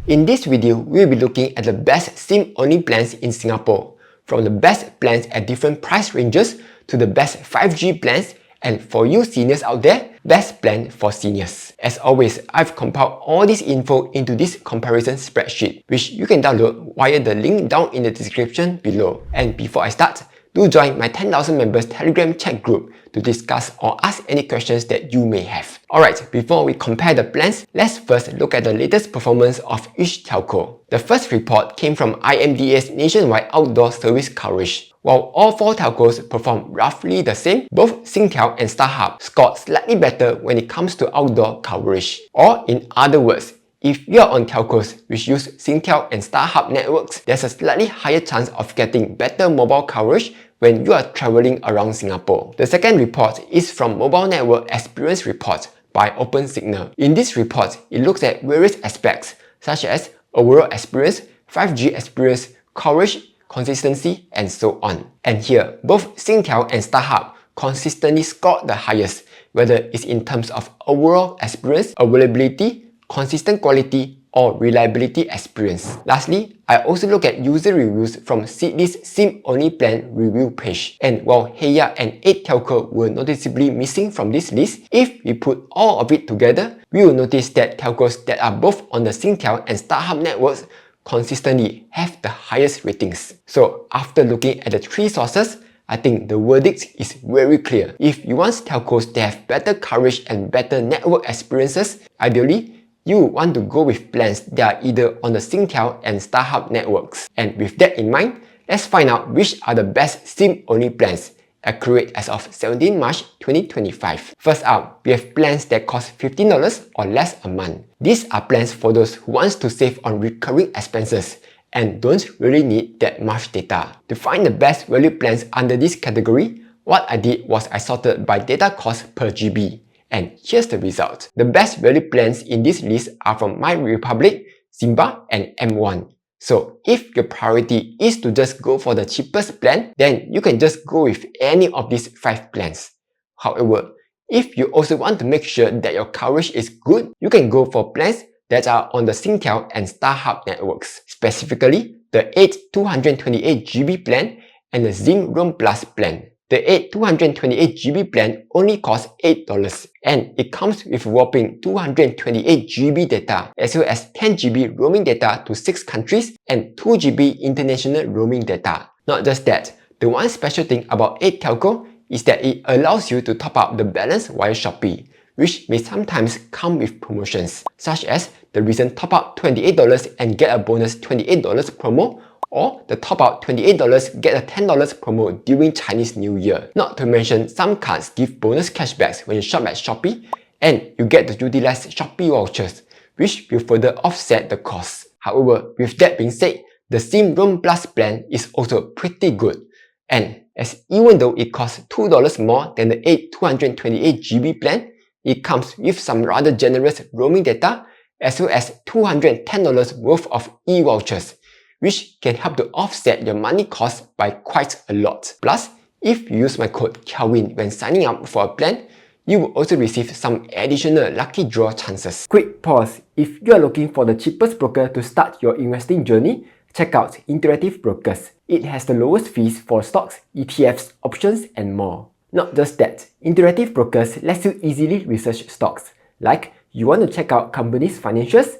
In this video, we'll be looking at the best SIM-only plans in Singapore, from the best plans at different price ranges to the best 5G plans, and for you seniors out there, best plan for seniors. As always, I've compiled all this info into this comparison spreadsheet, which you can download via the link down in the description below. And before I start, do join my 10,000 members Telegram chat group to discuss or ask any questions that you may have. Alright, before we compare the plans, let's first look at the latest performance of each telco. The first report came from IMDA's nationwide outdoor service coverage. While all four telcos performed roughly the same, both Singtel and StarHub scored slightly better when it comes to outdoor coverage. Or in other words, if you are on telcos which use Singtel and StarHub networks, there's a slightly higher chance of getting better mobile coverage when you are traveling around Singapore. The second report is from Mobile Network Experience Report by OpenSignal. In this report, it looks at various aspects such as overall experience, 5G experience, coverage, consistency, and so on. And here, both Singtel and StarHub consistently scored the highest, whether it's in terms of overall experience, availability, consistent quality, or reliability experience. Lastly, I also look at user reviews from Seedly's SIM-only plan review page. And while Heya and 8 Telco were noticeably missing from this list, if we put all of it together, we will notice that telcos that are both on the Singtel and StarHub networks consistently have the highest ratings. So after looking at the three sources, I think the verdict is very clear. If you want telcos to have better coverage and better network experiences, ideally, you want to go with plans that are either on the Singtel and StarHub networks. And with that in mind, let's find out which are the best SIM-only plans, accurate as of 17 March 2025. First up, we have plans that cost $15 or less a month. These are plans for those who want to save on recurring expenses and don't really need that much data. To find the best value plans under this category, what I did was I sorted by data cost per GB. And here's the result. The best value plans in this list are from MyRepublic, Simba, and M1. So if your priority is to just go for the cheapest plan, then you can just go with any of these 5 plans. However, if you also want to make sure that your coverage is good, you can go for plans that are on the Singtel and StarHub networks, specifically the 8 228GB plan and the Zing Roam Plus plan. The 8 228GB plan only costs $8 and it comes with whopping 228GB data as well as 10GB roaming data to 6 countries and 2GB international roaming data. Not just that, the one special thing about 8 Telco is that it allows you to top up the balance via Shopee, which may sometimes come with promotions, such as the recent top up $28 and get a bonus $28 promo, or the top up $28 get a $10 promo during Chinese New Year. Not to mention some cards give bonus cashbacks when you shop at Shopee, and you get to utilize Shopee vouchers, which will further offset the cost. However, with that being said, the SIM Roam Plus plan is also pretty good, and as even though it costs $2 more than the 8 228GB plan, it comes with some rather generous roaming data as well as $210 worth of e-vouchers, which can help to offset your money cost by quite a lot. Plus, if you use my code Kelvin when signing up for a plan, you will also receive some additional lucky draw chances. Quick pause. If you are looking for the cheapest broker to start your investing journey, check out Interactive Brokers. It has the lowest fees for stocks, ETFs, options, and more. Not just that, Interactive Brokers lets you easily research stocks. Like, you want to check out companies' financials?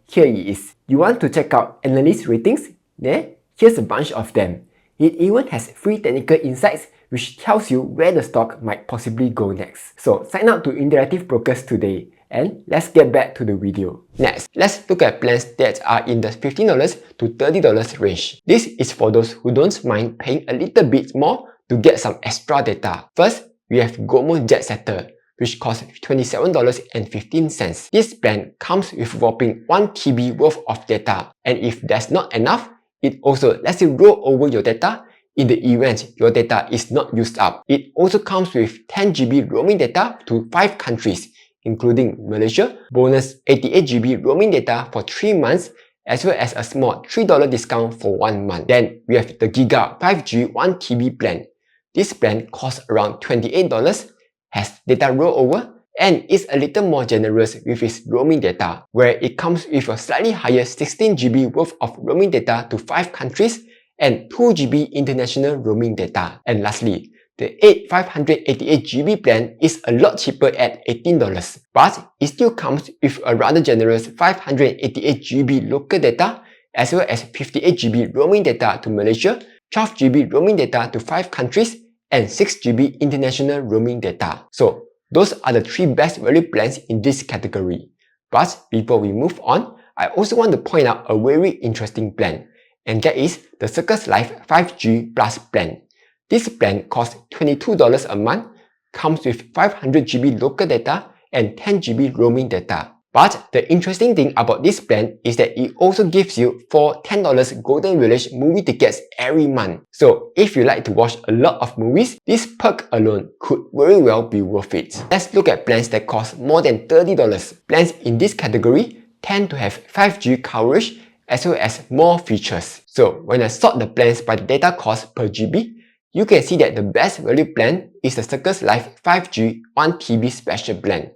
Here it is. You want to check out analyst ratings? Here's a bunch of them. It even has free technical insights which tells you where the stock might possibly go next. So sign up to Interactive Brokers today. And let's get back to the video. Next, let's look at plans that are in the $15 to $30 range. This is for those who don't mind paying a little bit more to get some extra data. First, we have Gomo Jet Setter, which costs $27.15. This plan comes with whopping 1 TB worth of data, and if that's not enough, it also lets you roll over your data in the event your data is not used up. It also comes with 10GB roaming data to 5 countries, including Malaysia, bonus 88GB roaming data for 3 months, as well as a small $3 discount for 1 month. Then we have the Giga 5G 1TB plan. This plan costs around $28, has data rollover, and is a little more generous with its roaming data, where it comes with a slightly higher 16GB worth of roaming data to 5 countries and 2GB international roaming data. And lastly, the 588GB plan is a lot cheaper at $18, but it still comes with a rather generous 588GB local data as well as 58GB roaming data to Malaysia, 12GB roaming data to 5 countries, and 6GB international roaming data. So those are the 3 best value plans in this category. But before we move on, I also want to point out a very interesting plan, and that is the Circles Life 5G Plus plan. This plan costs $22 a month, comes with 500GB local data and 10GB roaming data. But the interesting thing about this plan is that it also gives you 4 $10 Golden Village movie tickets every month. So if you like to watch a lot of movies, this perk alone could very well be worth it. Let's look at plans that cost more than $30. Plans in this category tend to have 5G coverage as well as more features. So when I sort the plans by the data cost per GB, you can see that the best value plan is the Circles Life 5G 1TB special plan.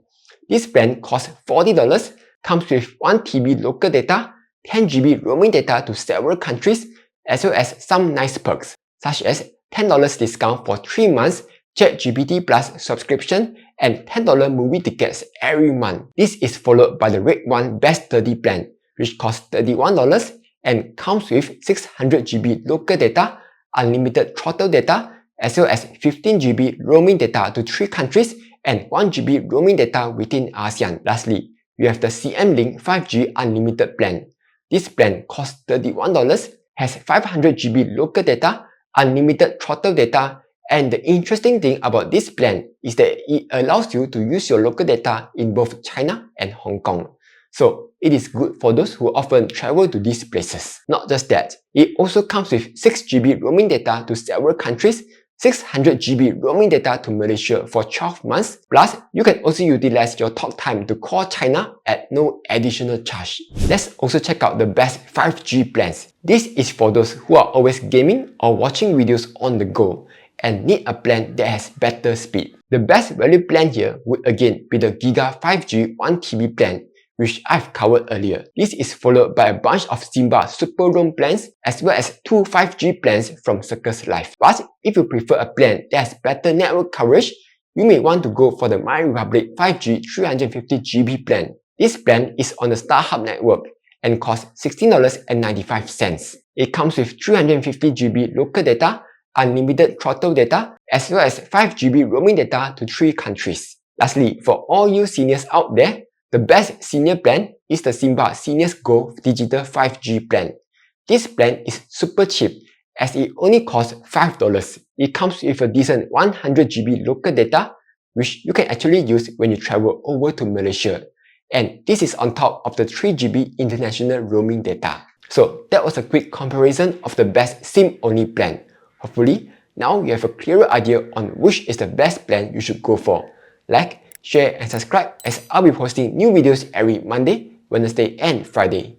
This plan costs $40, comes with 1TB local data, 10GB roaming data to several countries, as well as some nice perks, such as $10 discount for 3 months ChatGPT Plus subscription and $10 movie tickets every month. This is followed by the Red One Best 30 plan, which costs $31 and comes with 600GB local data, unlimited throttle data, as well as 15GB roaming data to 3 countries and 1GB roaming data within ASEAN. Lastly, we have the CM Link 5G Unlimited plan. This plan costs $31, has 500GB local data, unlimited throttle data, and the interesting thing about this plan is that it allows you to use your local data in both China and Hong Kong. So it is good for those who often travel to these places. Not just that, it also comes with 6GB roaming data to several countries, 600GB roaming data to Malaysia for 12 months, plus you can also utilize your talk time to call China at no additional charge. Let's also check out the best 5G plans. This is for those who are always gaming or watching videos on the go and need a plan that has better speed. The best value plan here would again be the Giga 5G 1TB plan, which I've covered earlier. This is followed by a bunch of Simba Super Roam plans as well as 2 5G plans from Circles Life. But if you prefer a plan that has better network coverage, you may want to go for the MyRepublic 5G 350GB plan. This plan is on the StarHub network and costs $16.95. It comes with 350GB local data, unlimited throttle data, as well as 5GB roaming data to 3 countries. Lastly, for all you seniors out there, the best senior plan is the Simba Seniors Go Digital 5G plan. This plan is super cheap as it only costs $5. It comes with a decent 100GB local data, which you can actually use when you travel over to Malaysia. And this is on top of the 3GB international roaming data. So that was a quick comparison of the best SIM-only plan. Hopefully, now you have a clearer idea on which is the best plan you should go for. Like, share and subscribe as I'll be posting new videos every Monday, Wednesday and Friday.